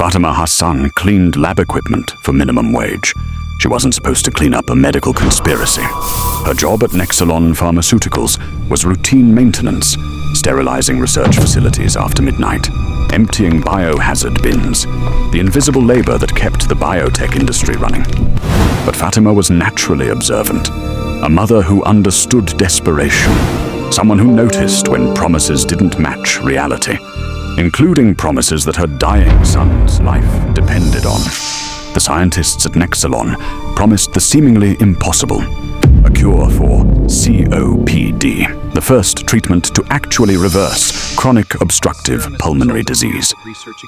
Fatima Hassan cleaned lab equipment for minimum wage. She wasn't supposed to clean up a medical conspiracy. Her job at Nexalon Pharmaceuticals was routine maintenance, sterilizing research facilities after midnight, emptying biohazard bins, the invisible labor that kept the biotech industry running. But Fatima was naturally observant, a mother who understood desperation, someone who noticed when promises didn't match reality, including promises that her dying son's life depended on. The scientists at Nexalon promised the seemingly impossible, a cure for COPD, the first treatment to actually reverse chronic obstructive pulmonary disease.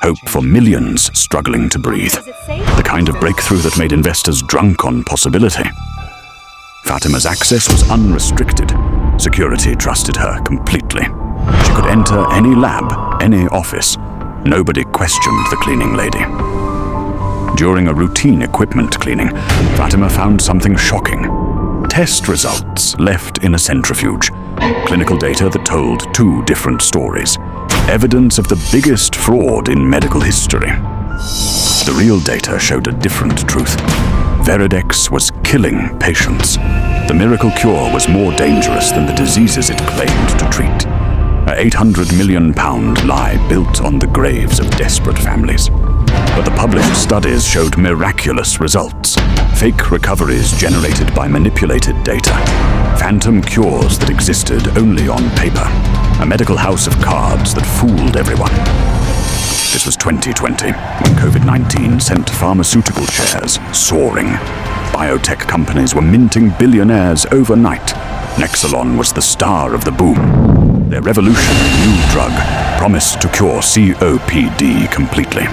Hope for millions struggling to breathe. The kind of breakthrough that made investors drunk on possibility. Fatima's access was unrestricted. Security trusted her completely. She could enter any lab, any office. Nobody questioned the cleaning lady. During a routine equipment cleaning, Fatima found something shocking. Test results left in a centrifuge. Clinical data that told two different stories. Evidence of the biggest fraud in medical history. The real data showed a different truth. Veridex was killing patients. The miracle cure was more dangerous than the diseases it claimed to treat. A £800 million lie built on the graves of desperate families. But the published studies showed miraculous results. Fake recoveries generated by manipulated data. Phantom cures that existed only on paper. A medical house of cards that fooled everyone. This was 2020, when COVID-19 sent pharmaceutical shares soaring. Biotech companies were minting billionaires overnight. Nexalon was the star of the boom. Their revolutionary new drug promised to cure COPD completely.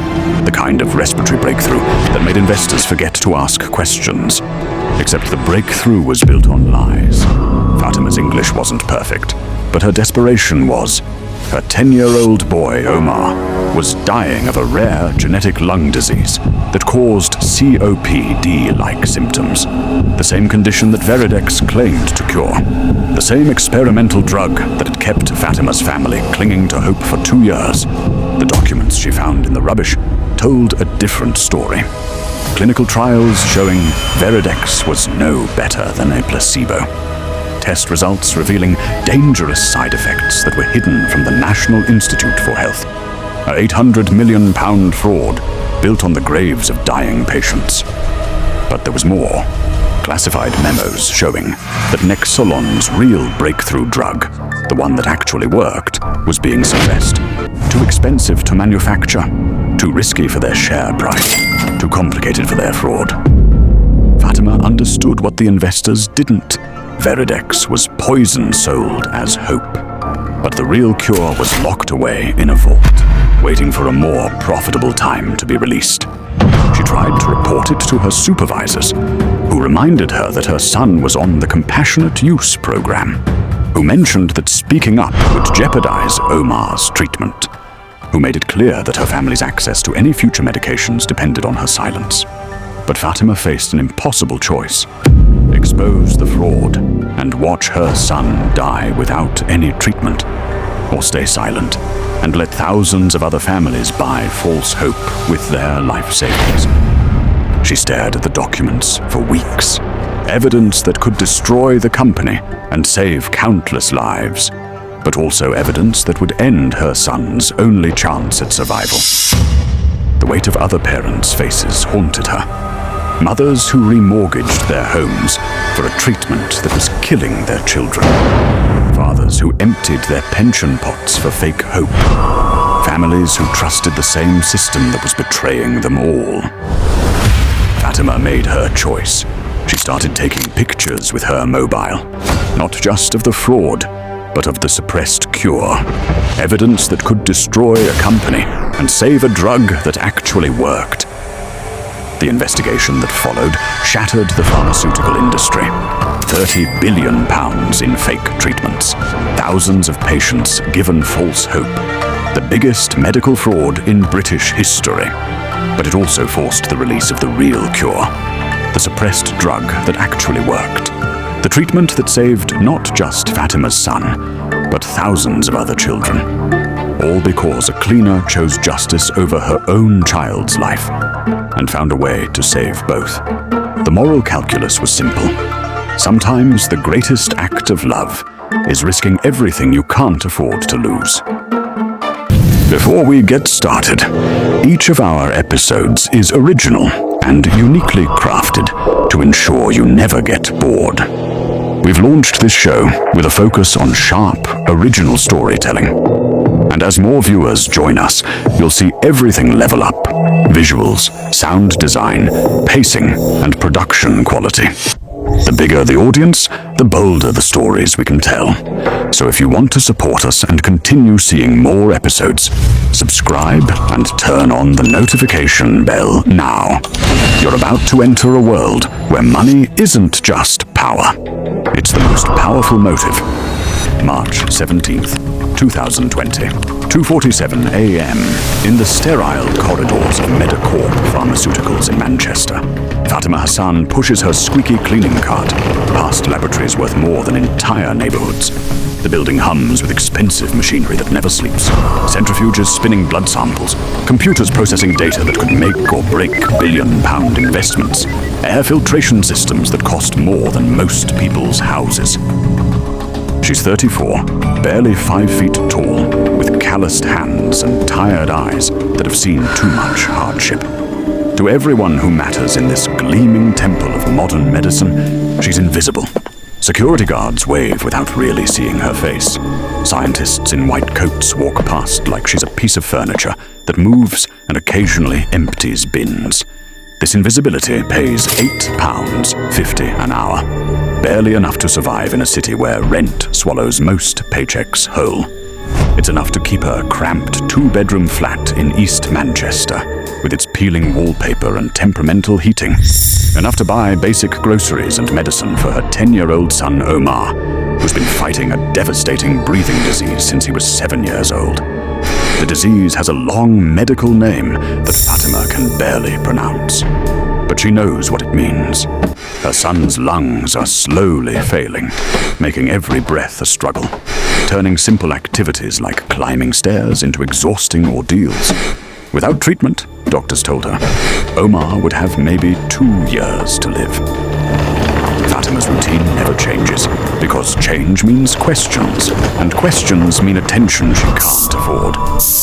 The kind of respiratory breakthrough that made investors forget to ask questions. Except the breakthrough was built on lies. Fatima's English wasn't perfect, but her desperation was. Her 10-year-old boy, Omar, was dying of a rare genetic lung disease that caused COPD-like symptoms. The same condition that Veridex claimed to cure. The same experimental drug that had kept Fatima's family clinging to hope for 2 years. The documents she found in the rubbish told a different story. Clinical trials showing Veridex was no better than a placebo. Test results revealing dangerous side effects that were hidden from the National Institute for Health. A £800 million fraud built on the graves of dying patients. But there was more. Classified memos showing that Nexalon's real breakthrough drug, the one that actually worked, was being suppressed. Too expensive to manufacture, too risky for their share price, too complicated for their fraud. Fatima understood what the investors didn't. Veridex was poison sold as hope. But the real cure was locked away in a vault, waiting for a more profitable time to be released. She tried to report it to her supervisors, who reminded her that her son was on the compassionate use program, who mentioned that speaking up would jeopardize Omar's treatment, who made it clear that her family's access to any future medications depended on her silence. But Fatima faced an impossible choice. Expose the fraud and watch her son die without any treatment, or stay silent and let thousands of other families buy false hope with their life savings. She stared at the documents for weeks, evidence that could destroy the company and save countless lives, but also evidence that would end her son's only chance at survival. The weight of other parents' faces haunted her. Mothers who remortgaged their homes for a treatment that was killing their children. Fathers who emptied their pension pots for fake hope. Families who trusted the same system that was betraying them all. Fatima made her choice. She started taking pictures with her mobile, not just of the fraud, but of the suppressed cure. Evidence that could destroy a company and save a drug that actually worked. The investigation that followed shattered the pharmaceutical industry. £30 billion in fake treatments. Thousands of patients given false hope. The biggest medical fraud in British history. But it also forced the release of the real cure. The suppressed drug that actually worked. The treatment that saved not just Fatima's son, but thousands of other children. all because a cleaner chose justice over her own child's life and found a way to save both. The moral calculus was simple. Sometimes the greatest act of love is risking everything you can't afford to lose. Before we get started, each of our episodes is original and uniquely crafted to ensure you never get bored. We've launched this show with a focus on sharp, original storytelling. And as more viewers join us, you'll see everything level up: visuals, sound design, pacing, and production quality. The bigger the audience, the bolder the stories we can tell. So if you want to support us and continue seeing more episodes, subscribe and turn on the notification bell now. You're about to enter a world where money isn't just power. It's the most powerful motive. March 17th, 2020, 2:47 a.m. In the sterile corridors of Medicorp Pharmaceuticals in Manchester, Fatima Hassan pushes her squeaky cleaning cart past laboratories worth more than entire neighborhoods. The building hums with expensive machinery that never sleeps, centrifuges spinning blood samples, computers processing data that could make or break billion-pound investments, air filtration systems that cost more than most people's houses. She's 34, barely 5 feet tall, with calloused hands and tired eyes that have seen too much hardship. To everyone who matters in this gleaming temple of modern medicine, she's invisible. Security guards wave without really seeing her face. Scientists in white coats walk past like she's a piece of furniture that moves and occasionally empties bins. This invisibility pays £8.50 an hour, barely enough to survive in a city where rent swallows most paychecks whole. It's enough to keep her cramped two-bedroom flat in East Manchester, with its peeling wallpaper and temperamental heating. Enough to buy basic groceries and medicine for her 10-year-old son Omar, who's been fighting a devastating breathing disease since he was 7 years old. The disease has a long medical name that Fatima can barely pronounce, but she knows what it means. Her son's lungs are slowly failing, making every breath a struggle, turning simple activities like climbing stairs into exhausting ordeals. Without treatment, doctors told her, Omar would have maybe 2 years to live. Fatima's routine never changes, because change means questions, and questions mean attention she can't afford.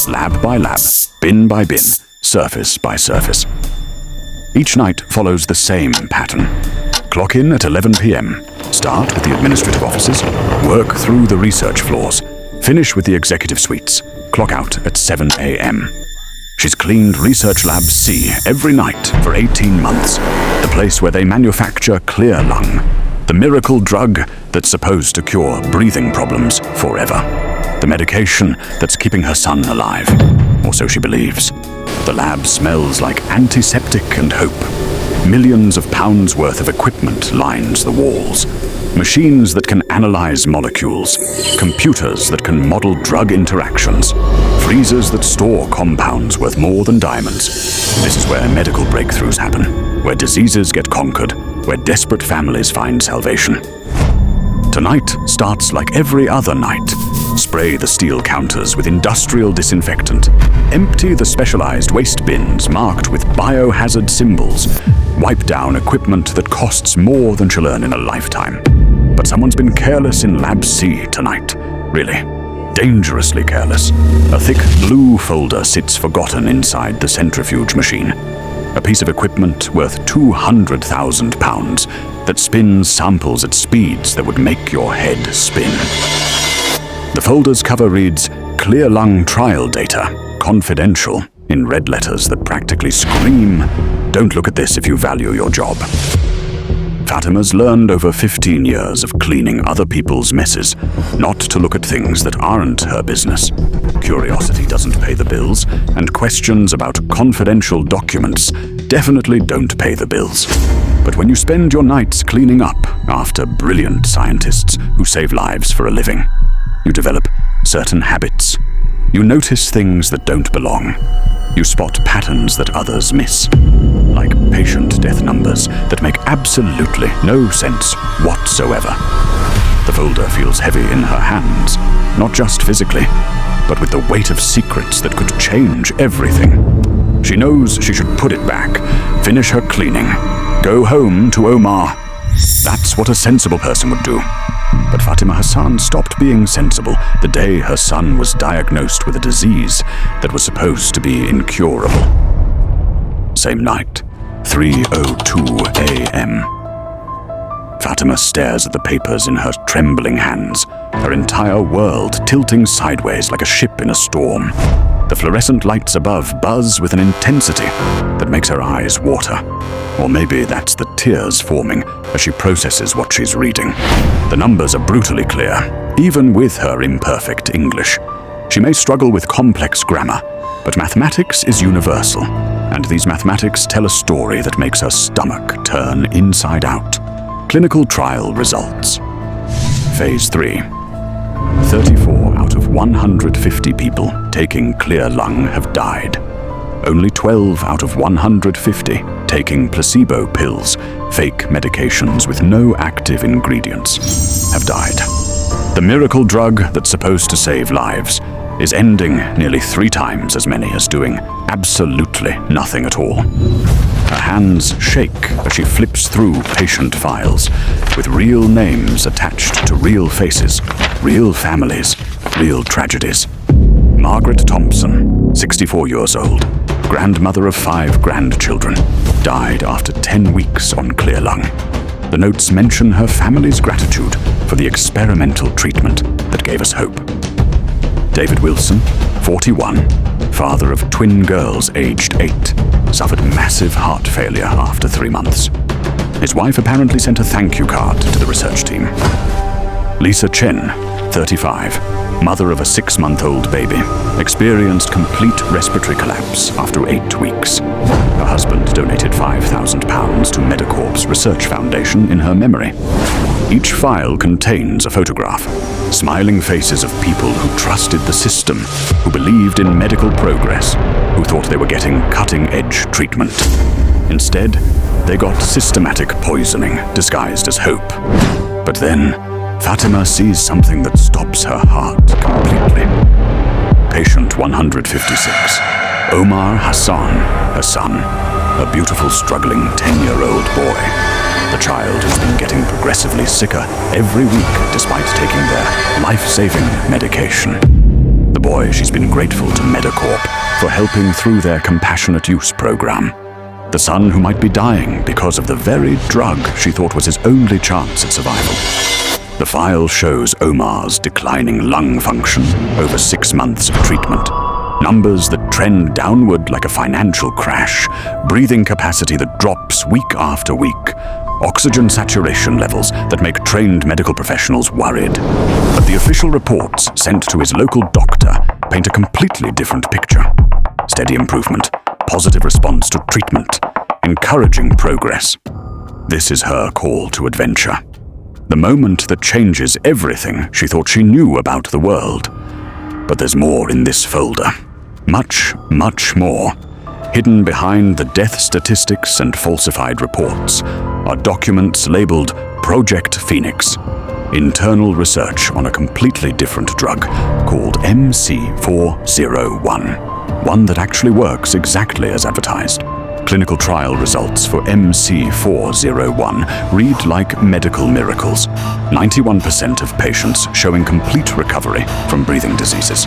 Lab by lab, bin by bin, surface by surface. Each night follows the same pattern. Clock in at 11 p.m., start with the administrative offices, work through the research floors, finish with the executive suites, clock out at 7 a.m. She's cleaned Research Lab C every night for 18 months, the place where they manufacture Clear Lung, the miracle drug that's supposed to cure breathing problems forever. The medication that's keeping her son alive, or so she believes. The lab smells like antiseptic and hope. Millions of pounds worth of equipment lines the walls. Machines that can analyze molecules, computers that can model drug interactions, freezers that store compounds worth more than diamonds. This is where medical breakthroughs happen, where diseases get conquered, where desperate families find salvation. Tonight starts like every other night. Spray the steel counters with industrial disinfectant. Empty the specialized waste bins marked with biohazard symbols. Wipe down equipment that costs more than she'll earn in a lifetime. But someone's been careless in Lab C tonight. Really, dangerously careless. A thick blue folder sits forgotten inside the centrifuge machine. A piece of equipment worth £200,000 that spins samples at speeds that would make your head spin. The folder's cover reads, Clear Lung Trial Data, Confidential, in red letters that practically scream, don't look at this if you value your job. Fatima's learned over 15 years of cleaning other people's messes not to look at things that aren't her business. Curiosity doesn't pay the bills, and questions about confidential documents definitely don't pay the bills. But when you spend your nights cleaning up after brilliant scientists who save lives for a living, you develop certain habits. You notice things that don't belong. You spot patterns that others miss, like patient death numbers that make absolutely no sense whatsoever. The folder feels heavy in her hands, not just physically, but with the weight of secrets that could change everything. She knows she should put it back, finish her cleaning, go home to Omar. That's what a sensible person would do. But Fatima Hassan stopped being sensible the day her son was diagnosed with a disease that was supposed to be incurable. Same night, 3:02 a.m. Fatima stares at the papers in her trembling hands, her entire world tilting sideways like a ship in a storm. The fluorescent lights above buzz with an intensity that makes her eyes water. Or maybe that's the tears forming as she processes what she's reading. The numbers are brutally clear, even with her imperfect English. She may struggle with complex grammar, but mathematics is universal, and these mathematics tell a story that makes her stomach turn inside out. Clinical trial results. Phase 3. 34 out of 150 people taking clear lung have died. Only 12 out of 150 taking placebo pills, fake medications with no active ingredients, have died. The miracle drug that's supposed to save lives is ending nearly 3 times as many as doing absolutely nothing at all. Her hands shake as she flips through patient files with real names attached to real faces, real families, real tragedies. Margaret Thompson, 64 years old, grandmother of 5 grandchildren, died after 10 weeks on clear lung. The notes mention her family's gratitude for the experimental treatment that gave us hope. David Wilson, 41, father of twin girls aged 8, suffered massive heart failure after 3 months. His wife apparently sent a thank you card to the research team. Lisa Chen, 35, mother of a 6-month-old baby, experienced complete respiratory collapse after 8 weeks. Her husband donated £5,000 to Medicorp's research foundation in her memory. Each file contains a photograph, smiling faces of people who trusted the system, who believed in medical progress, who thought they were getting cutting-edge treatment. Instead, they got systematic poisoning disguised as hope. But then, Fatima sees something that stops her heart completely. Patient 156, Omar Hassan, her son, a beautiful, struggling 10-year-old boy. The child has been getting progressively sicker every week despite taking their life-saving medication. The boy she's been grateful to Medicorp for helping through their compassionate use program. The son who might be dying because of the very drug she thought was his only chance at survival. The file shows Omar's declining lung function over 6 months of treatment. Numbers that trend downward like a financial crash, breathing capacity that drops week after week, oxygen saturation levels that make trained medical professionals worried. But the official reports sent to his local doctor paint a completely different picture. Steady improvement, positive response to treatment, encouraging progress. This is her call to adventure. The moment that changes everything she thought she knew about the world. But there's more in this folder. Much, much more. Hidden behind the death statistics and falsified reports are documents labeled Project Phoenix, internal research on a completely different drug called MC401, one that actually works exactly as advertised. Clinical trial results for MC401 read like medical miracles. 91% of patients showing complete recovery from breathing diseases.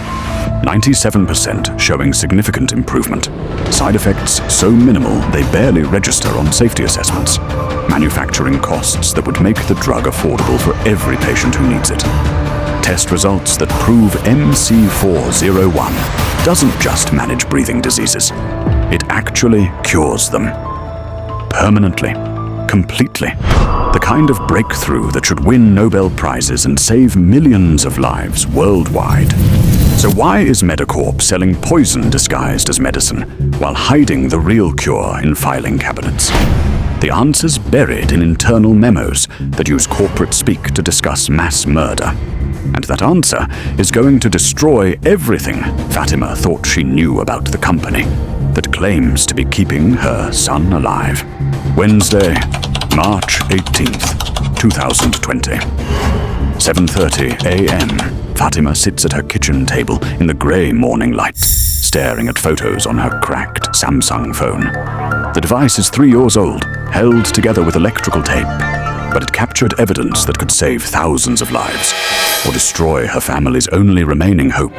97% showing significant improvement. Side effects so minimal they barely register on safety assessments. Manufacturing costs that would make the drug affordable for every patient who needs it. Test results that prove MC401 doesn't just manage breathing diseases. It actually cures them. Permanently. Completely. The kind of breakthrough that should win Nobel Prizes and save millions of lives worldwide. So why is Medicorp selling poison disguised as medicine while hiding the real cure in filing cabinets? The answer's buried in internal memos that use corporate speak to discuss mass murder. And that answer is going to destroy everything Fatima thought she knew about the company that claims to be keeping her son alive. Wednesday, March 18th, 2020. 7:30 a.m. Fatima sits at her kitchen table in the grey morning light, staring at photos on her cracked Samsung phone. The device is 3 years old, held together with electrical tape, but it captured evidence that could save thousands of lives or destroy her family's only remaining hope.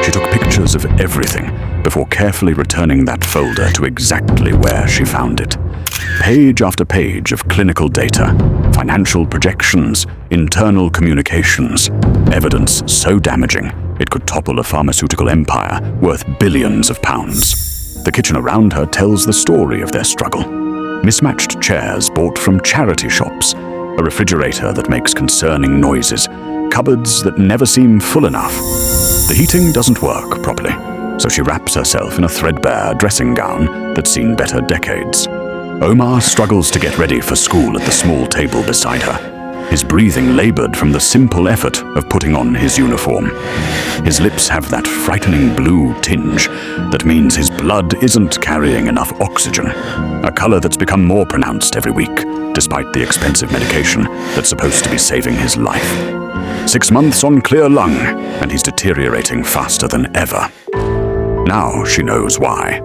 She took pictures of everything before carefully returning that folder to exactly where she found it. Page after page of clinical data, financial projections, internal communications, evidence so damaging it could topple a pharmaceutical empire worth billions of pounds. The kitchen around her tells the story of their struggle. Mismatched chairs bought from charity shops, a refrigerator that makes concerning noises, cupboards that never seem full enough. The heating doesn't work properly, so she wraps herself in a threadbare dressing gown that's seen better decades. Omar struggles to get ready for school at the small table beside her. His breathing labored from the simple effort of putting on his uniform. His lips have that frightening blue tinge that means his blood isn't carrying enough oxygen, a color that's become more pronounced every week, despite the expensive medication that's supposed to be saving his life. 6 months on clear lung, and he's deteriorating faster than ever. Now she knows why.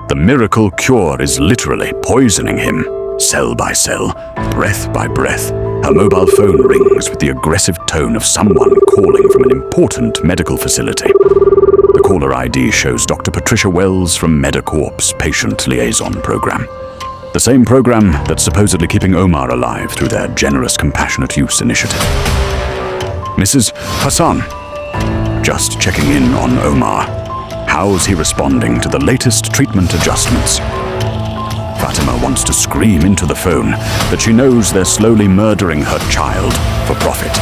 The miracle cure is literally poisoning him, cell by cell, breath by breath. Her mobile phone rings with the aggressive tone of someone calling from an important medical facility. The caller ID shows Dr. Patricia Wells from Medicorp's Patient Liaison Program. The same program that's supposedly keeping Omar alive through their generous compassionate use initiative. Mrs. Hassan, just checking in on Omar. How's he responding to the latest treatment adjustments? Fatima wants to scream into the phone that she knows they're slowly murdering her child for profit.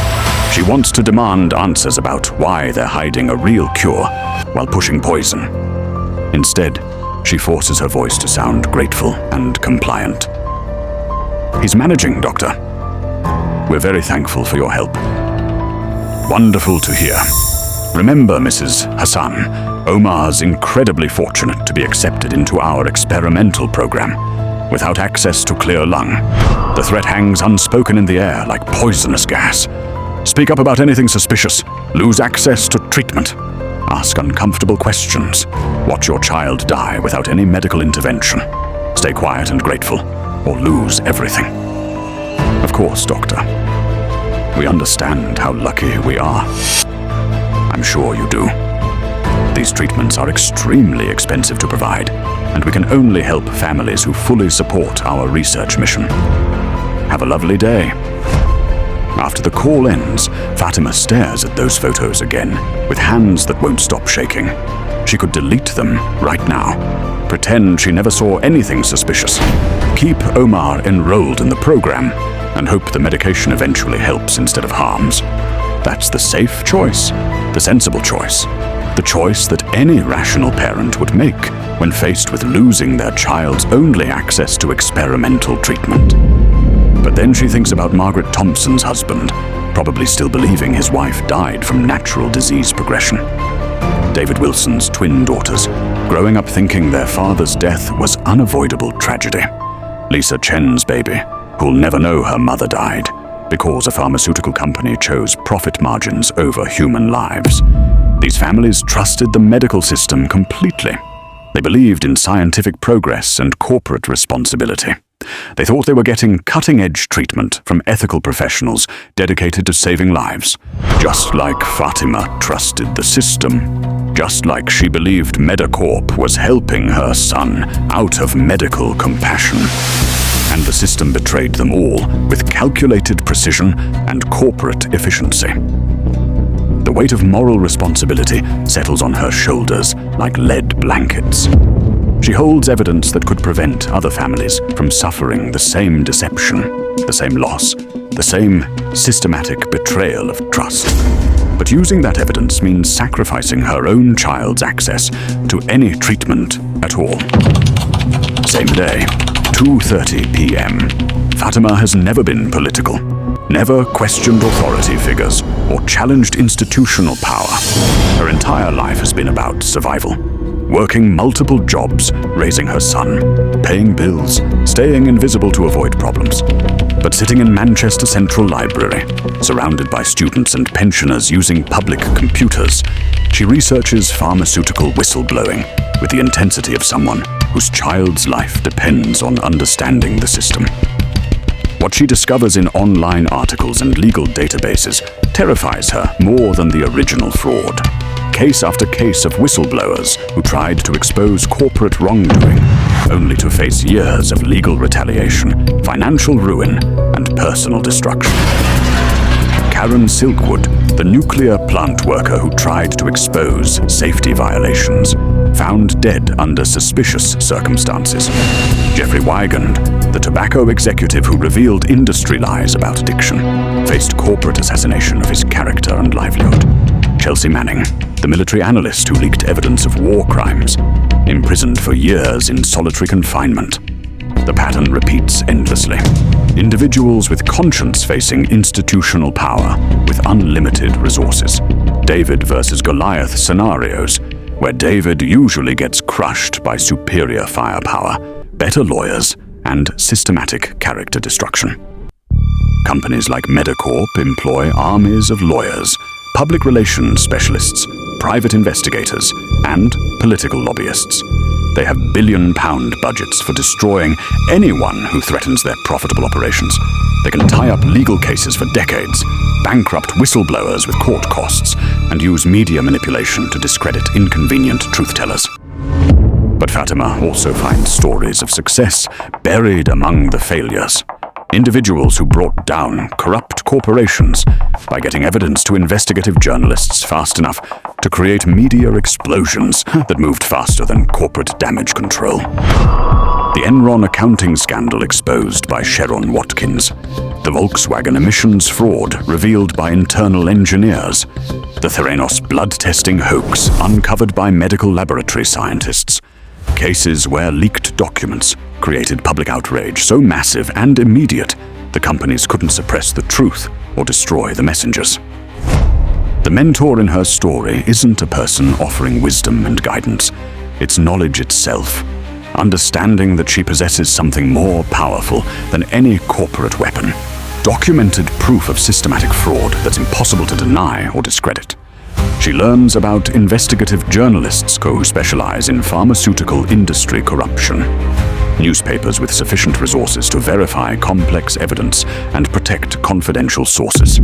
She wants to demand answers about why they're hiding a real cure while pushing poison. Instead, she forces her voice to sound grateful and compliant. He's managing, Doctor. We're very thankful for your help. Wonderful to hear. Remember, Mrs. Hassan, Omar's incredibly fortunate to be accepted into our experimental program. Without access to clear lung, the threat hangs unspoken in the air like poisonous gas. Speak up about anything suspicious, lose access to treatment, ask uncomfortable questions, watch your child die without any medical intervention, stay quiet and grateful, or lose everything. Of course, Doctor. We understand how lucky we are. I'm sure you do. These treatments are extremely expensive to provide, and we can only help families who fully support our research mission. Have a lovely day. After the call ends, Fatima stares at those photos again, with hands that won't stop shaking. She could delete them right now. Pretend she never saw anything suspicious. Keep Omar enrolled in the program, and hope the medication eventually helps instead of harms. That's the safe choice, the sensible choice, the choice that any rational parent would make when faced with losing their child's only access to experimental treatment. But then she thinks about Margaret Thompson's husband, probably still believing his wife died from natural disease progression. David Wilson's twin daughters, growing up thinking their father's death was unavoidable tragedy. Lisa Chen's baby, who'll never know her mother died because a pharmaceutical company chose profit margins over human lives. These families trusted the medical system completely. They believed in scientific progress and corporate responsibility. They thought they were getting cutting-edge treatment from ethical professionals dedicated to saving lives, just like Fatima trusted the system, just like she believed Medicorp was helping her son out of medical compassion. And the system betrayed them all with calculated precision and corporate efficiency. The weight of moral responsibility settles on her shoulders like lead blankets. She holds evidence that could prevent other families from suffering the same deception, the same loss, the same systematic betrayal of trust. But using that evidence means sacrificing her own child's access to any treatment at all. Same day, 2:30 p.m. Fatima has never been political, never questioned authority figures or challenged institutional power. Her entire life has been about survival. Working multiple jobs, raising her son, paying bills, staying invisible to avoid problems. But sitting in Manchester Central Library, surrounded by students and pensioners using public computers, she researches pharmaceutical whistleblowing with the intensity of someone whose child's life depends on understanding the system. What she discovers in online articles and legal databases terrifies her more than the original fraud. Case after case of whistleblowers who tried to expose corporate wrongdoing, only to face years of legal retaliation, financial ruin, and personal destruction. Karen Silkwood, the nuclear plant worker who tried to expose safety violations, found dead under suspicious circumstances. Jeffrey Wigand, the tobacco executive who revealed industry lies about addiction, faced corporate assassination of his character and livelihood. Chelsea Manning, the military analyst who leaked evidence of war crimes, imprisoned for years in solitary confinement. The pattern repeats endlessly. Individuals with conscience facing institutional power with unlimited resources. David versus Goliath scenarios, where David usually gets crushed by superior firepower, better lawyers, and systematic character destruction. Companies like Medicorp employ armies of lawyers, public relations specialists, private investigators, and political lobbyists. They have billion-pound budgets for destroying anyone who threatens their profitable operations. They can tie up legal cases for decades, bankrupt whistleblowers with court costs, and use media manipulation to discredit inconvenient truth-tellers. But Fatima also finds stories of success buried among the failures. Individuals who brought down corrupt corporations by getting evidence to investigative journalists fast enough to create media explosions that moved faster than corporate damage control. The Enron accounting scandal exposed by Sharon Watkins. The Volkswagen emissions fraud revealed by internal engineers. The Theranos blood testing hoax uncovered by medical laboratory scientists. Cases where leaked documents created public outrage so massive and immediate the companies couldn't suppress the truth or destroy the messengers. The mentor in her story isn't a person offering wisdom and guidance. It's knowledge itself, understanding that she possesses something more powerful than any corporate weapon, documented proof of systematic fraud that's impossible to deny or discredit. She learns about investigative journalists who specialize in pharmaceutical industry corruption, newspapers with sufficient resources to verify complex evidence and protect confidential sources,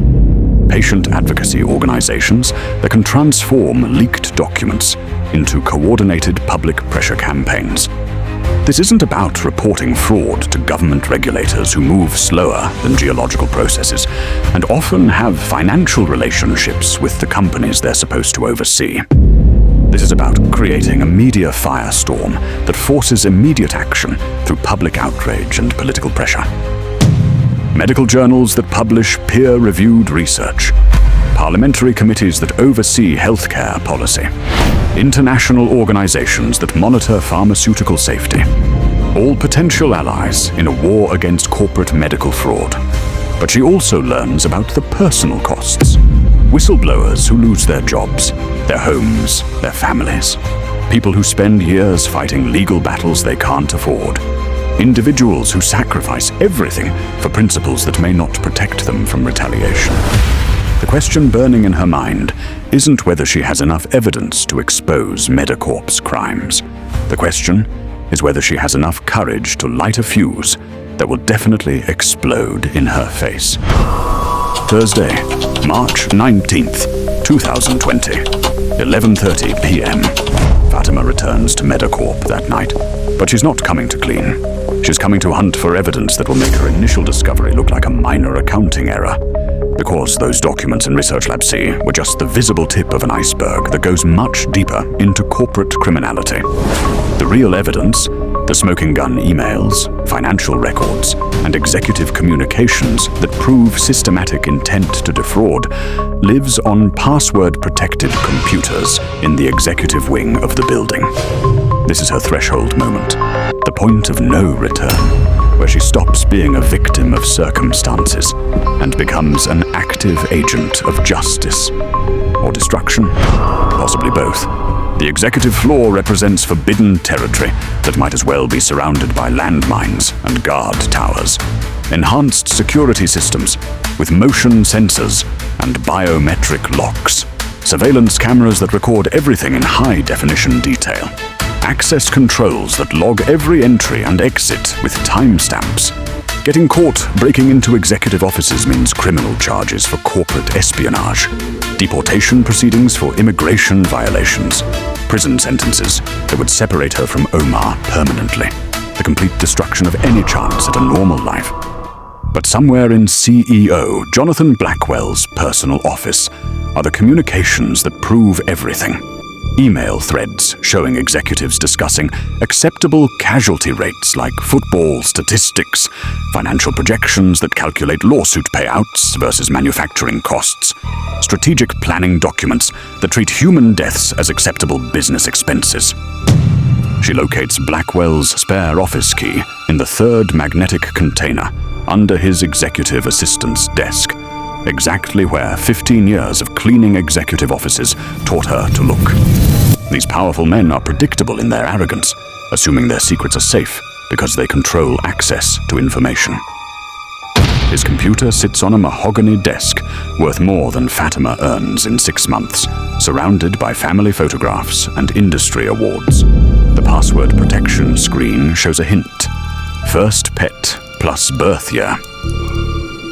patient advocacy organizations that can transform leaked documents into coordinated public pressure campaigns. This isn't about reporting fraud to government regulators who move slower than geological processes and often have financial relationships with the companies they're supposed to oversee. This is about creating a media firestorm that forces immediate action through public outrage and political pressure. Medical journals that publish peer-reviewed research, parliamentary committees that oversee healthcare policy, international organizations that monitor pharmaceutical safety, all potential allies in a war against corporate medical fraud. But she also learns about the personal costs. Whistleblowers who lose their jobs, their homes, their families. People who spend years fighting legal battles they can't afford. Individuals who sacrifice everything for principles that may not protect them from retaliation. The question burning in her mind isn't whether she has enough evidence to expose Medicorp's crimes. The question is whether she has enough courage to light a fuse that will definitely explode in her face. Thursday, March 19th, 2020, 11:30 p.m. Fatima returns to Medicorp that night, but she's not coming to clean. She's coming to hunt for evidence that will make her initial discovery look like a minor accounting error. Because those documents in Research Lab C were just the visible tip of an iceberg that goes much deeper into corporate criminality. The real evidence, the smoking gun emails, financial records, and executive communications that prove systematic intent to defraud, lives on password-protected computers in the executive wing of the building. This is her threshold moment, the point of no return, where she stops being a victim of circumstances and becomes an active agent of justice or destruction, possibly both. The executive floor represents forbidden territory that might as well be surrounded by landmines and guard towers. Enhanced security systems with motion sensors and biometric locks. Surveillance cameras that record everything in high-definition detail. Access controls that log every entry and exit with timestamps. Getting caught breaking into executive offices means criminal charges for corporate espionage, deportation proceedings for immigration violations, prison sentences that would separate her from Omar permanently, the complete destruction of any chance at a normal life. But somewhere in CEO Jonathan Blackwell's personal office are the communications that prove everything. Email threads showing executives discussing acceptable casualty rates like football statistics, financial projections that calculate lawsuit payouts versus manufacturing costs, strategic planning documents that treat human deaths as acceptable business expenses. She locates Blackwell's spare office key in the third magnetic container under his executive assistant's desk, exactly where 15 years of cleaning executive offices taught her to look. These powerful men are predictable in their arrogance, assuming their secrets are safe because they control access to information. His computer sits on a mahogany desk worth more than Fatima earns in 6 months, surrounded by family photographs and industry awards. The password protection screen shows a hint: first pet plus birth year.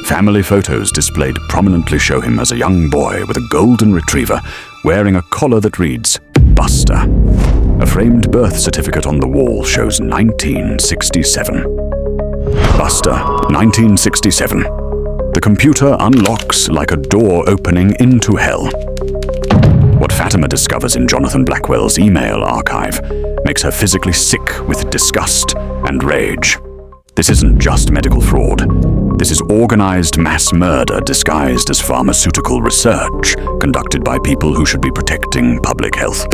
Family photos displayed prominently show him as a young boy with a golden retriever wearing a collar that reads Buster. A framed birth certificate on the wall shows 1967. Buster, 1967. The computer unlocks like a door opening into hell. What Fatima discovers in Jonathan Blackwell's email archive makes her physically sick with disgust and rage. This isn't just medical fraud. This is organized mass murder disguised as pharmaceutical research conducted by people who should be protecting public health.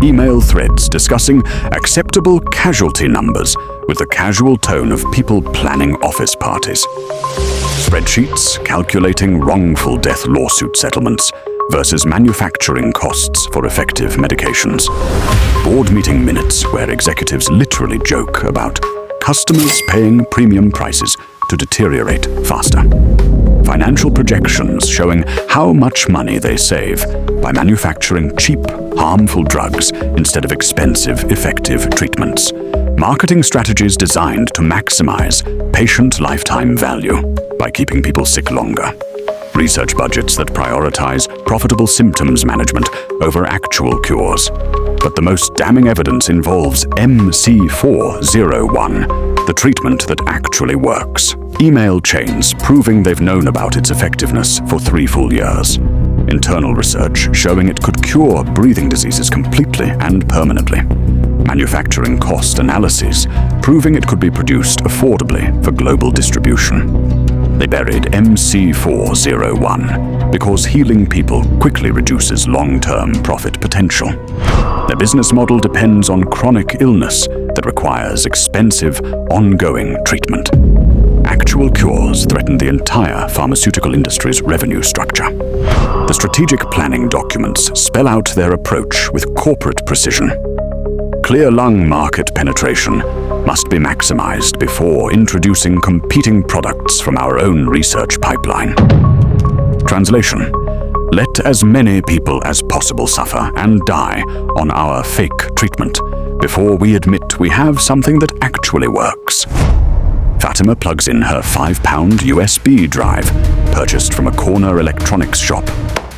Email threads discussing acceptable casualty numbers with the casual tone of people planning office parties. Spreadsheets calculating wrongful death lawsuit settlements versus manufacturing costs for effective medications. Board meeting minutes where executives literally joke about customers paying premium prices to deteriorate faster. Financial projections showing how much money they save by manufacturing cheap, harmful drugs instead of expensive, effective treatments. Marketing strategies designed to maximize patient lifetime value by keeping people sick longer. Research budgets that prioritize profitable symptoms management over actual cures. But the most damning evidence involves MC401, the treatment that actually works. Email chains proving they've known about its effectiveness for 3 full years. Internal research showing it could cure breathing diseases completely and permanently. Manufacturing cost analyses proving it could be produced affordably for global distribution. They buried MC401 because healing people quickly reduces long-term profit potential. Their business model depends on chronic illness that requires expensive, ongoing treatment. Actual cures threaten the entire pharmaceutical industry's revenue structure. The strategic planning documents spell out their approach with corporate precision. Clear lung market penetration must be maximized before introducing competing products from our own research pipeline. Translation: let as many people as possible suffer and die on our fake treatment before we admit we have something that actually works. Fatima plugs in her £5 USB drive, purchased from a corner electronics shop,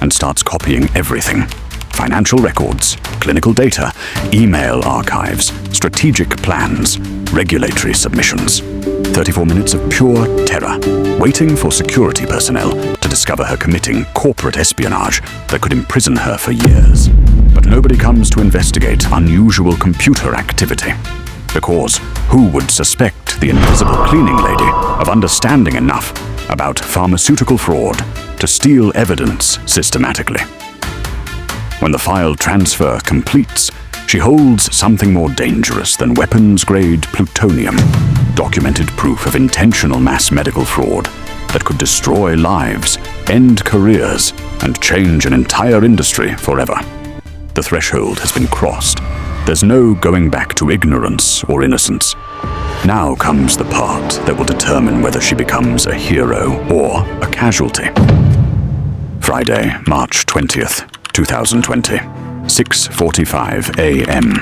and starts copying everything. Financial records, clinical data, email archives, strategic plans, regulatory submissions. 34 minutes of pure terror, waiting for security personnel to discover her committing corporate espionage that could imprison her for years. But nobody comes to investigate unusual computer activity. Because who would suspect the invisible cleaning lady of understanding enough about pharmaceutical fraud to steal evidence systematically? When the file transfer completes, she holds something more dangerous than weapons-grade plutonium, documented proof of intentional mass medical fraud that could destroy lives, end careers, and change an entire industry forever. The threshold has been crossed. There's no going back to ignorance or innocence. Now comes the part that will determine whether she becomes a hero or a casualty. Friday, March 20th, 2020, 6:45 a.m.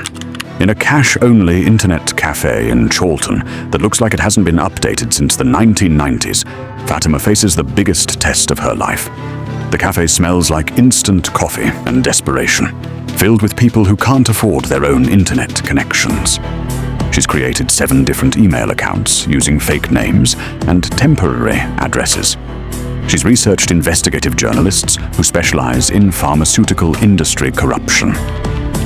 In a cash-only internet cafe in Chorlton that looks like it hasn't been updated since the 1990s, Fatima faces the biggest test of her life. The cafe smells like instant coffee and desperation, filled with people who can't afford their own internet connections. She's created 7 different email accounts using fake names and temporary addresses. She's researched investigative journalists who specialize in pharmaceutical industry corruption.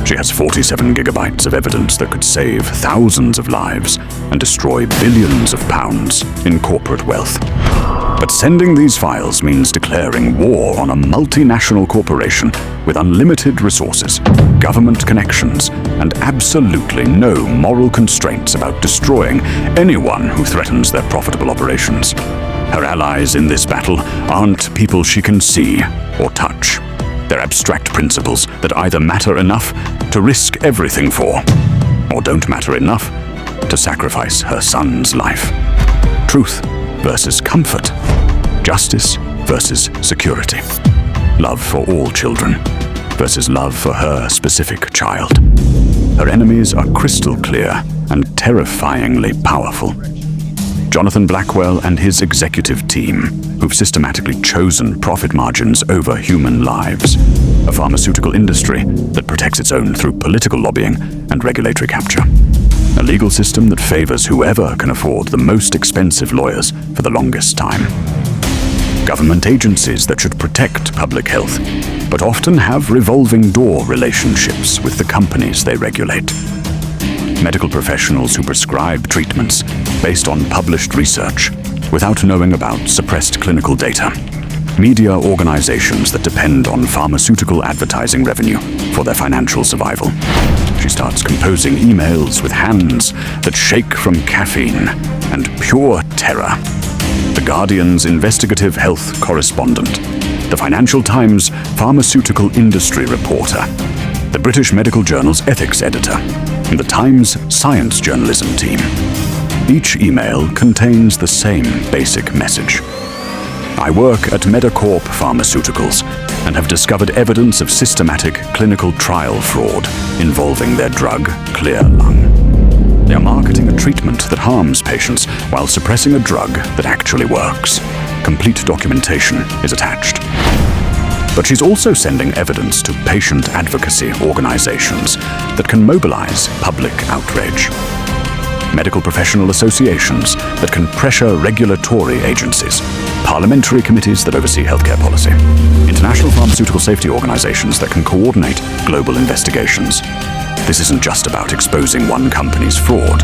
She has 47 gigabytes of evidence that could save thousands of lives and destroy billions of pounds in corporate wealth. But sending these files means declaring war on a multinational corporation with unlimited resources, government connections, and absolutely no moral constraints about destroying anyone who threatens their profitable operations. Her allies in this battle aren't people she can see or touch. They're abstract principles that either matter enough to risk everything for, or don't matter enough to sacrifice her son's life. Truth versus comfort. Justice versus security. Love for all children versus love for her specific child. Her enemies are crystal clear and terrifyingly powerful. Jonathan Blackwell and his executive team, who've systematically chosen profit margins over human lives. A pharmaceutical industry that protects its own through political lobbying and regulatory capture. A legal system that favors whoever can afford the most expensive lawyers for the longest time. Government agencies that should protect public health, but often have revolving door relationships with the companies they regulate. Medical professionals who prescribe treatments based on published research without knowing about suppressed clinical data. Media organizations that depend on pharmaceutical advertising revenue for their financial survival. She starts composing emails with hands that shake from caffeine and pure terror. The Guardian's investigative health correspondent, the Financial Times pharmaceutical industry reporter, the British Medical Journal's ethics editor, and the Times science journalism team. Each email contains the same basic message. I work at Medicorp Pharmaceuticals and have discovered evidence of systematic clinical trial fraud involving their drug, Clear Lung. They are marketing a treatment that harms patients while suppressing a drug that actually works. Complete documentation is attached. But she's also sending evidence to patient advocacy organizations that can mobilize public outrage. Medical professional associations that can pressure regulatory agencies, parliamentary committees that oversee healthcare policy, international pharmaceutical safety organizations that can coordinate global investigations. This isn't just about exposing one company's fraud.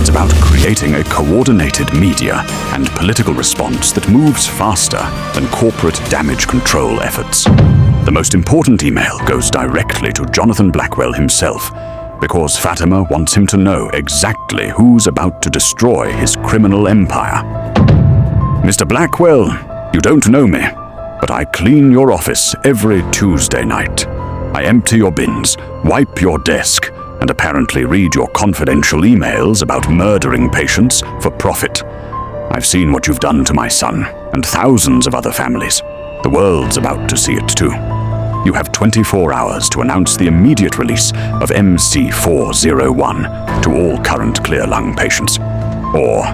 It's about creating a coordinated media and political response that moves faster than corporate damage control efforts. The most important email goes directly to Jonathan Blackwell himself, because Fatima wants him to know exactly who's about to destroy his criminal empire. Mr. Blackwell, you don't know me, but I clean your office every Tuesday night. I empty your bins, wipe your desk, and apparently read your confidential emails about murdering patients for profit. I've seen what you've done to my son and thousands of other families. The world's about to see it too. You have 24 hours to announce the immediate release of MC401 to all current Clear Lung patients. Or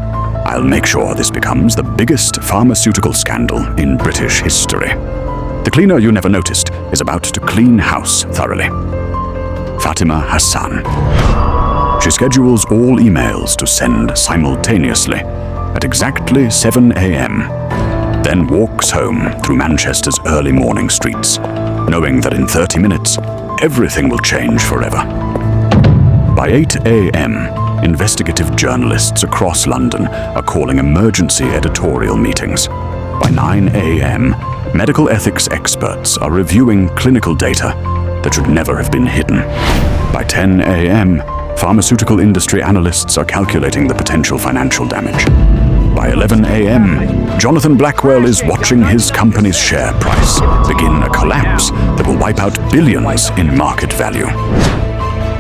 I'll make sure this becomes the biggest pharmaceutical scandal in British history. The cleaner you never noticed is about to clean house thoroughly. Fatima Hassan. She schedules all emails to send simultaneously at exactly 7 a.m., then walks home through Manchester's early morning streets, knowing that in 30 minutes, everything will change forever. By 8 a.m., investigative journalists across London are calling emergency editorial meetings. By 9 a.m., medical ethics experts are reviewing clinical data that should never have been hidden. By 10 a.m., pharmaceutical industry analysts are calculating the potential financial damage. By 11 a.m., Jonathan Blackwell is watching his company's share price begin a collapse that will wipe out billions in market value.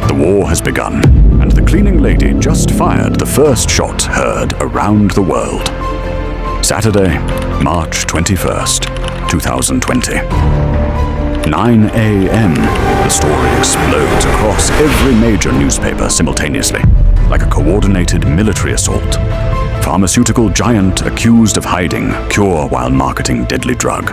The war has begun, and the cleaning lady just fired the first shot heard around the world. Saturday, March 21st, 2020. 9 a.m. The story explodes across every major newspaper simultaneously, like a coordinated military assault. Pharmaceutical giant accused of hiding cure while marketing deadly drug.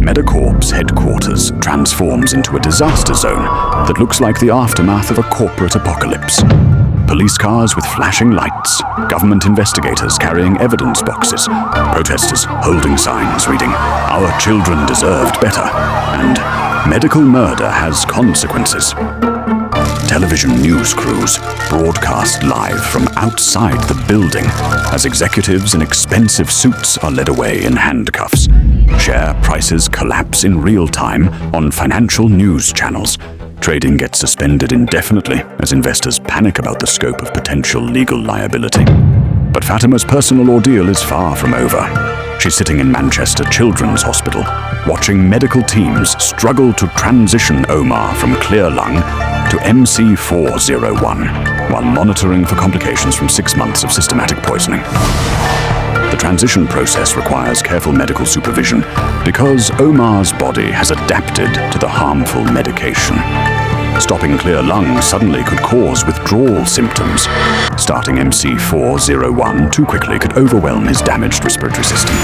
Medicorp's headquarters transforms into a disaster zone that looks like the aftermath of a corporate apocalypse. Police cars with flashing lights, government investigators carrying evidence boxes, protesters holding signs reading, "Our children deserved better," and "Medical murder has consequences." Television news crews broadcast live from outside the building as executives in expensive suits are led away in handcuffs. Share prices collapse in real time on financial news channels. Trading gets suspended indefinitely as investors panic about the scope of potential legal liability. But Fatima's personal ordeal is far from over. She's sitting in Manchester Children's Hospital, watching medical teams struggle to transition Omar from clear lung to MC401, while monitoring for complications from 6 months of systematic poisoning. The transition process requires careful medical supervision because Omar's body has adapted to the harmful medication. Stopping clear lung suddenly could cause withdrawal symptoms. Starting MC401 too quickly could overwhelm his damaged respiratory system.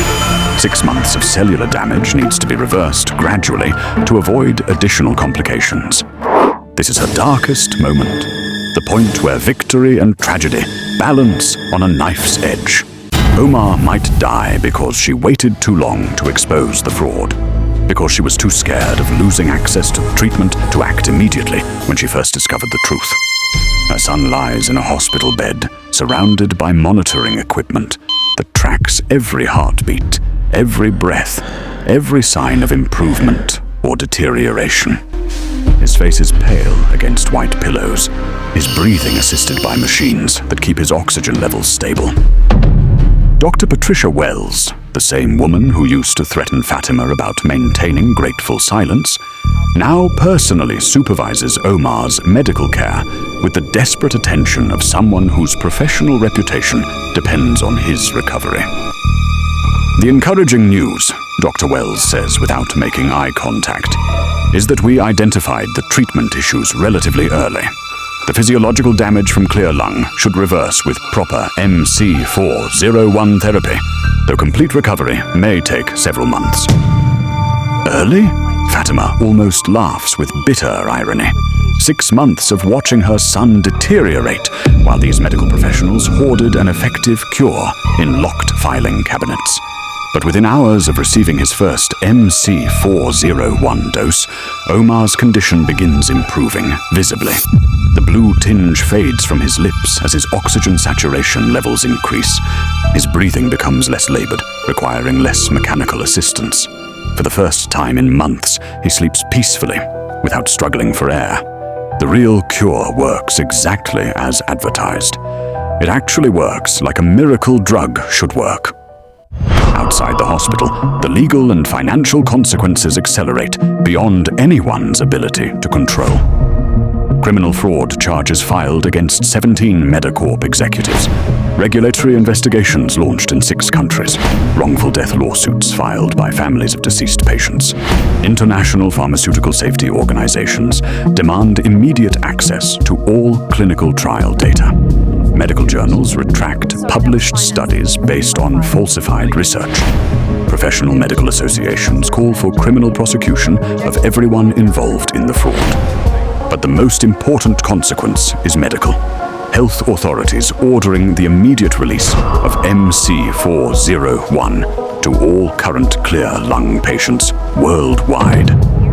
6 months of cellular damage needs to be reversed gradually to avoid additional complications. This is her darkest moment, the point where victory and tragedy balance on a knife's edge. Omar might die because she waited too long to expose the fraud, because she was too scared of losing access to treatment to act immediately when she first discovered the truth. Her son lies in a hospital bed, surrounded by monitoring equipment that tracks every heartbeat, every breath, every sign of improvement or deterioration. His face is pale against white pillows, his breathing assisted by machines that keep his oxygen levels stable. Dr. Patricia Wells, the same woman who used to threaten Fatima about maintaining grateful silence, now personally supervises Omar's medical care with the desperate attention of someone whose professional reputation depends on his recovery. The encouraging news, Dr. Wells says without making eye contact, is that we identified the treatment issues relatively early. The physiological damage from clear lung should reverse with proper MC401 therapy, though complete recovery may take several months. Early? Fatima almost laughs with bitter irony. 6 months of watching her son deteriorate while these medical professionals hoarded an effective cure in locked filing cabinets. But within hours of receiving his first MC401 dose, Omar's condition begins improving visibly. The blue tinge fades from his lips as his oxygen saturation levels increase. His breathing becomes less labored, requiring less mechanical assistance. For the first time in months, he sleeps peacefully, without struggling for air. The real cure works exactly as advertised. It actually works like a miracle drug should work. Outside the hospital, the legal and financial consequences accelerate beyond anyone's ability to control. Criminal fraud charges filed against 17 Medicorp executives. Regulatory investigations launched in 6 countries. Wrongful death lawsuits filed by families of deceased patients. International pharmaceutical safety organizations demand immediate access to all clinical trial data. Medical journals retract published studies based on falsified research. Professional medical associations call for criminal prosecution of everyone involved in the fraud. But the most important consequence is medical. Health authorities ordering the immediate release of MC401 to all current clear lung patients worldwide.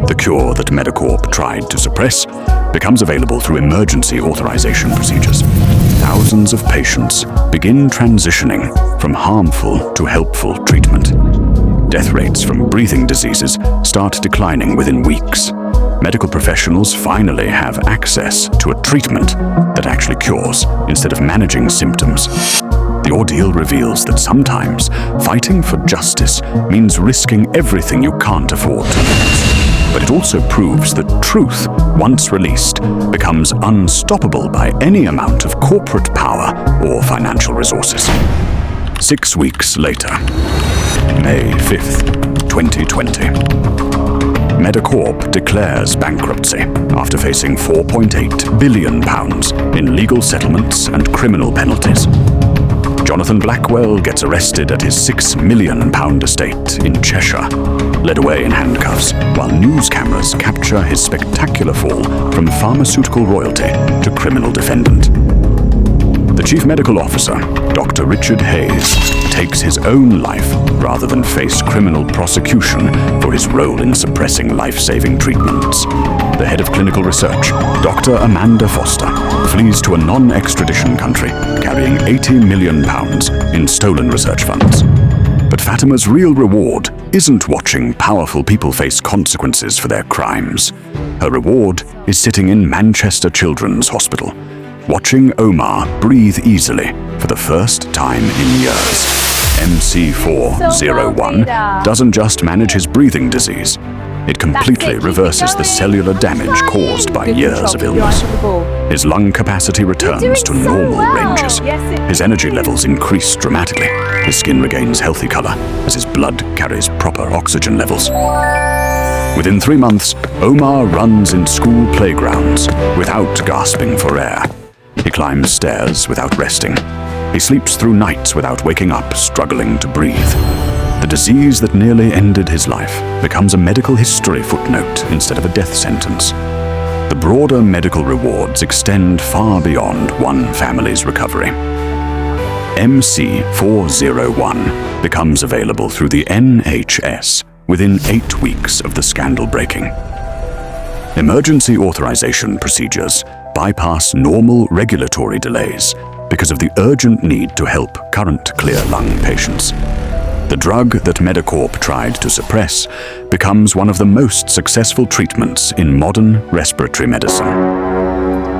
The cure that Medicorp tried to suppress becomes available through emergency authorization procedures. Thousands of patients begin transitioning from harmful to helpful treatment. Death rates from breathing diseases start declining within weeks. Medical professionals finally have access to a treatment that actually cures instead of managing symptoms. The ordeal reveals that sometimes fighting for justice means risking everything you can't afford to lose. But it also proves that truth, once released, becomes unstoppable by any amount of corporate power or financial resources. 6 weeks later, May 5th, 2020. Medicorp declares bankruptcy after facing £4.8 billion in legal settlements and criminal penalties. Jonathan Blackwell gets arrested at his £6 million estate in Cheshire, led away in handcuffs, while news cameras capture his spectacular fall from pharmaceutical royalty to criminal defendant. The chief medical officer, Dr. Richard Hayes, takes his own life rather than face criminal prosecution for his role in suppressing life-saving treatments. The head of clinical research, Dr. Amanda Foster, flees to a non-extradition country, carrying £80 million in stolen research funds. But Fatima's real reward isn't watching powerful people face consequences for their crimes. Her reward is sitting in Manchester Children's Hospital, watching Omar breathe easily for the first time in years. MC401 doesn't just manage his breathing disease, it completely reverses the cellular damage caused by years of illness. His lung capacity returns to normal ranges. His energy levels increase dramatically. His skin regains healthy color as his blood carries proper oxygen levels. Within 3 months, Omar runs in school playgrounds without gasping for air. He climbs stairs without resting. He sleeps through nights without waking up, struggling to breathe. The disease that nearly ended his life becomes a medical history footnote instead of a death sentence. The broader medical rewards extend far beyond one family's recovery. MC401 becomes available through the NHS within 8 weeks of the scandal breaking. Emergency authorization procedures bypass normal regulatory delays because of the urgent need to help current clear lung patients. The drug that Medicorp tried to suppress becomes one of the most successful treatments in modern respiratory medicine.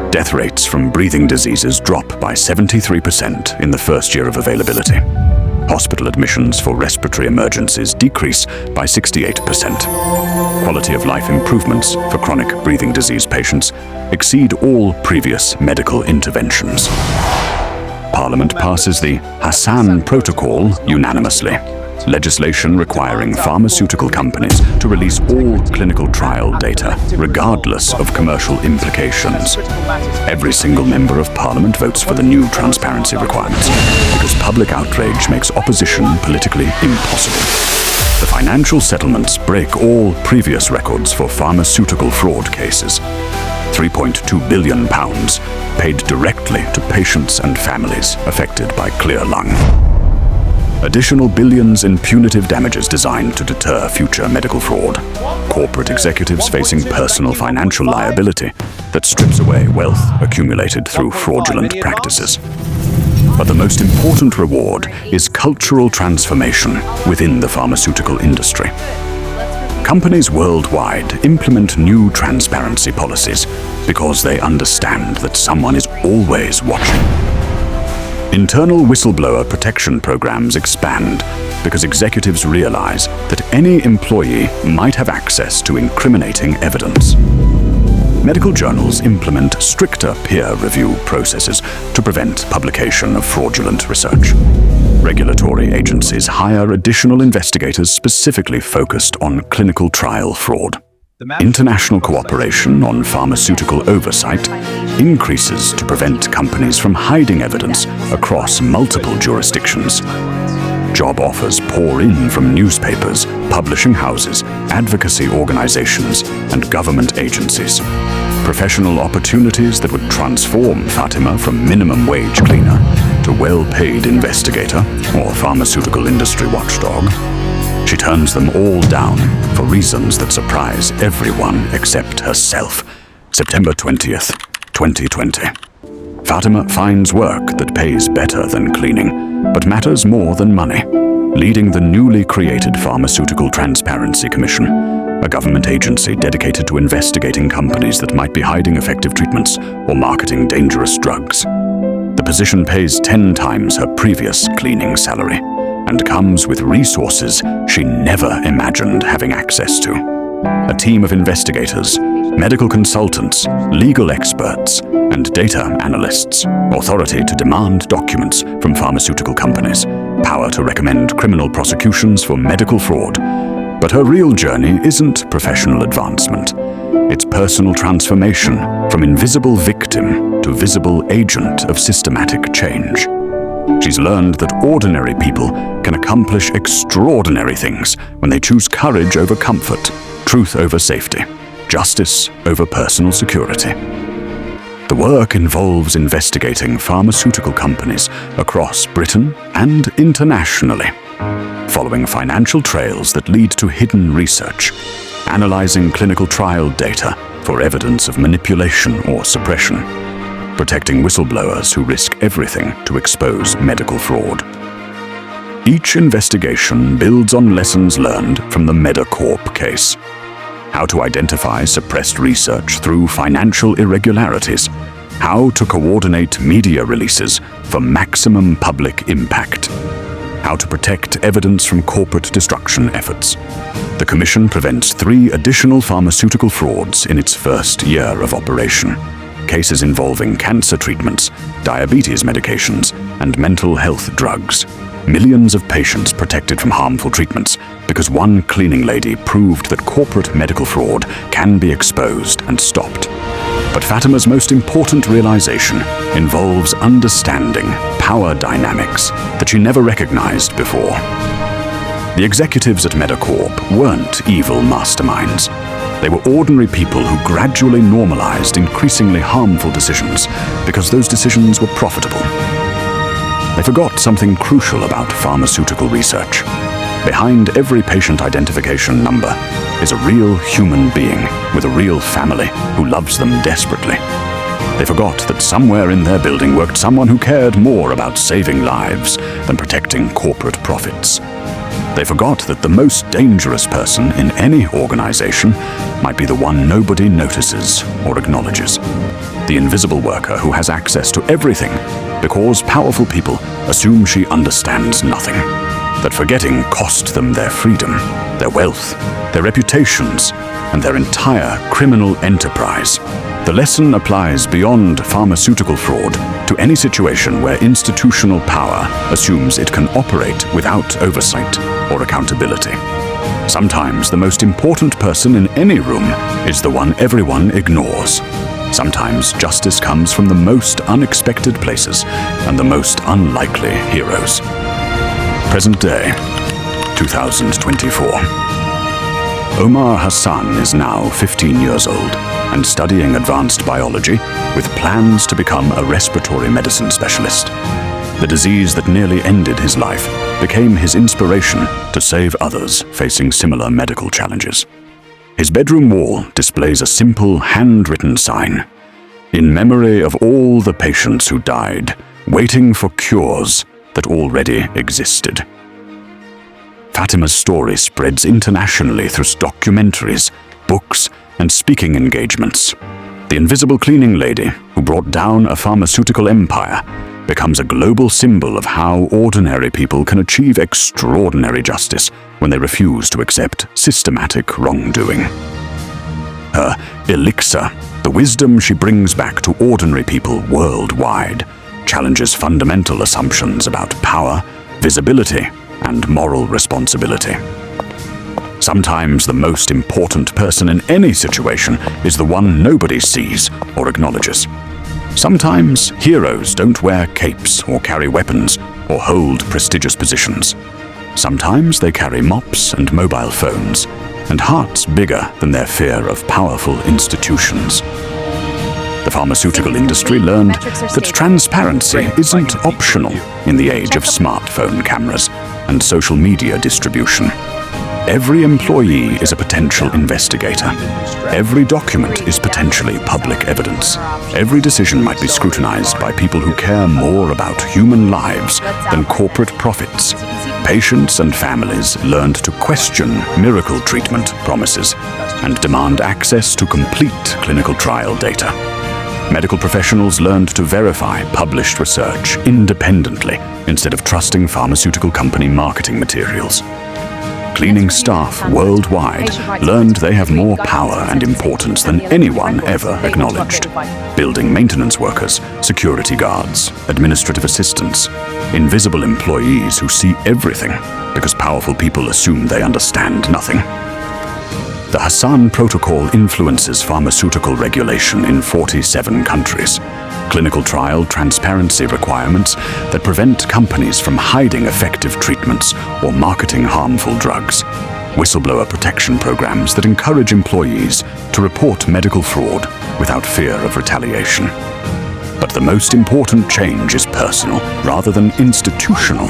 Death rates from breathing diseases drop by 73% in the first year of availability. Hospital admissions for respiratory emergencies decrease by 68%. Quality of life improvements for chronic breathing disease patients exceed all previous medical interventions. Parliament passes the Hassan Protocol unanimously, legislation requiring pharmaceutical companies to release all clinical trial data, regardless of commercial implications. Every single member of Parliament votes for the new transparency requirements, because public outrage makes opposition politically impossible. The financial settlements break all previous records for pharmaceutical fraud cases. £3.2 billion paid directly to patients and families affected by clear lung. Additional billions in punitive damages designed to deter future medical fraud. Corporate executives facing personal financial liability that strips away wealth accumulated through fraudulent practices. But the most important reward is cultural transformation within the pharmaceutical industry. Companies worldwide implement new transparency policies because they understand that someone is always watching. Internal whistleblower protection programs expand because executives realize that any employee might have access to incriminating evidence. Medical journals implement stricter peer review processes to prevent publication of fraudulent research. Regulatory agencies hire additional investigators specifically focused on clinical trial fraud. International cooperation on pharmaceutical oversight increases to prevent companies from hiding evidence across multiple jurisdictions. Job offers pour in from newspapers, publishing houses, advocacy organizations, and government agencies. Professional opportunities that would transform Fatima from minimum wage cleaner to well-paid investigator or pharmaceutical industry watchdog. She turns them all down for reasons that surprise everyone except herself. September 20th, 2020. Fatima finds work that pays better than cleaning, but matters more than money, leading the newly created Pharmaceutical Transparency Commission, a government agency dedicated to investigating companies that might be hiding effective treatments or marketing dangerous drugs. The position pays 10 times her previous cleaning salary and comes with resources she never imagined having access to. A team of investigators, medical consultants, legal experts, and data analysts, authority to demand documents from pharmaceutical companies, power to recommend criminal prosecutions for medical fraud. But her real journey isn't professional advancement. It's personal transformation from invisible victim to visible agent of systematic change. She's learned that ordinary people can accomplish extraordinary things when they choose courage over comfort, truth over safety, justice over personal security. The work involves investigating pharmaceutical companies across Britain and internationally, following financial trails that lead to hidden research, analyzing clinical trial data for evidence of manipulation or suppression, protecting whistleblowers who risk everything to expose medical fraud. Each investigation builds on lessons learned from the Medicorp case. How to identify suppressed research through financial irregularities, how to coordinate media releases for maximum public impact, how to protect evidence from corporate destruction efforts. The Commission prevents 3 additional pharmaceutical frauds in its first year of operation. Cases involving cancer treatments, diabetes medications, and mental health drugs. Millions of patients protected from harmful treatments because one cleaning lady proved that corporate medical fraud can be exposed and stopped. But Fatima's most important realization involves understanding power dynamics that she never recognized before. The executives at Medicorp weren't evil masterminds. They were ordinary people who gradually normalized increasingly harmful decisions because those decisions were profitable. They forgot something crucial about pharmaceutical research. Behind every patient identification number is a real human being with a real family who loves them desperately. They forgot that somewhere in their building worked someone who cared more about saving lives than protecting corporate profits. They forgot that the most dangerous person in any organization might be the one nobody notices or acknowledges. The invisible worker who has access to everything because powerful people assume she understands nothing. That forgetting cost them their freedom, their wealth, their reputations, and their entire criminal enterprise. The lesson applies beyond pharmaceutical fraud to any situation where institutional power assumes it can operate without oversight or accountability. Sometimes the most important person in any room is the one everyone ignores. Sometimes justice comes from the most unexpected places and the most unlikely heroes. Present day, 2024. Omar Hassan is now 15 years old and studying advanced biology with plans to become a respiratory medicine specialist. The disease that nearly ended his life became his inspiration to save others facing similar medical challenges. His bedroom wall displays a simple handwritten sign, "In memory of all the patients who died, waiting for cures that already existed." Fatima's story spreads internationally through documentaries, books, and speaking engagements. The invisible cleaning lady who brought down a pharmaceutical empire becomes a global symbol of how ordinary people can achieve extraordinary justice when they refuse to accept systematic wrongdoing. Her elixir, the wisdom she brings back to ordinary people worldwide, challenges fundamental assumptions about power, visibility, and moral responsibility. Sometimes the most important person in any situation is the one nobody sees or acknowledges. Sometimes heroes don't wear capes or carry weapons or hold prestigious positions. Sometimes they carry mops and mobile phones and hearts bigger than their fear of powerful institutions. The pharmaceutical industry learned that transparency isn't optional in the age of smartphone cameras and social media distribution. Every employee is a potential investigator. Every document is potentially public evidence. Every decision might be scrutinized by people who care more about human lives than corporate profits. Patients and families learned to question miracle treatment promises and demand access to complete clinical trial data. Medical professionals learned to verify published research independently instead of trusting pharmaceutical company marketing materials. cleaning staff worldwide learned they have more power and importance than anyone ever acknowledged. Building maintenance workers, security guards, administrative assistants, invisible employees who see everything because powerful people assume they understand nothing. The Hassan Protocol influences pharmaceutical regulation in 47 countries. Clinical trial transparency requirements that prevent companies from hiding effective treatments or marketing harmful drugs. Whistleblower protection programs that encourage employees to report medical fraud without fear of retaliation. But the most important change is personal rather than institutional.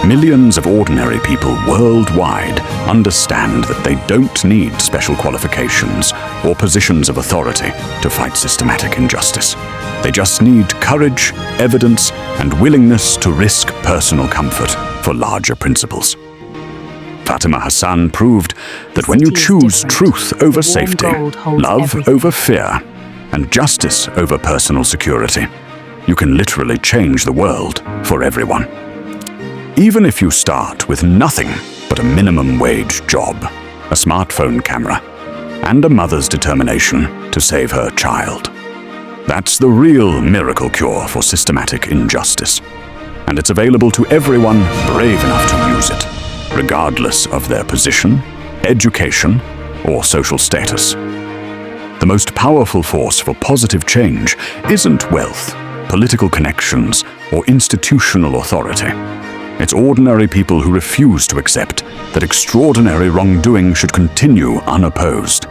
Millions of ordinary people worldwide understand that they don't need special qualifications or positions of authority to fight systematic injustice. They just need courage, evidence, and willingness to risk personal comfort for larger principles. Fatima Hassan proved that when you choose truth over safety, love over fear, and justice over personal security, you can literally change the world for everyone. Even if you start with nothing but a minimum wage job, a smartphone camera, and a mother's determination to save her child. That's the real miracle cure for systematic injustice. And it's available to everyone brave enough to use it, regardless of their position, education, or social status. The most powerful force for positive change isn't wealth, political connections, or institutional authority. It's ordinary people who refuse to accept that extraordinary wrongdoing should continue unopposed.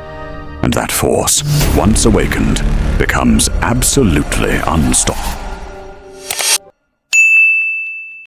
And that force, once awakened, becomes absolutely unstoppable.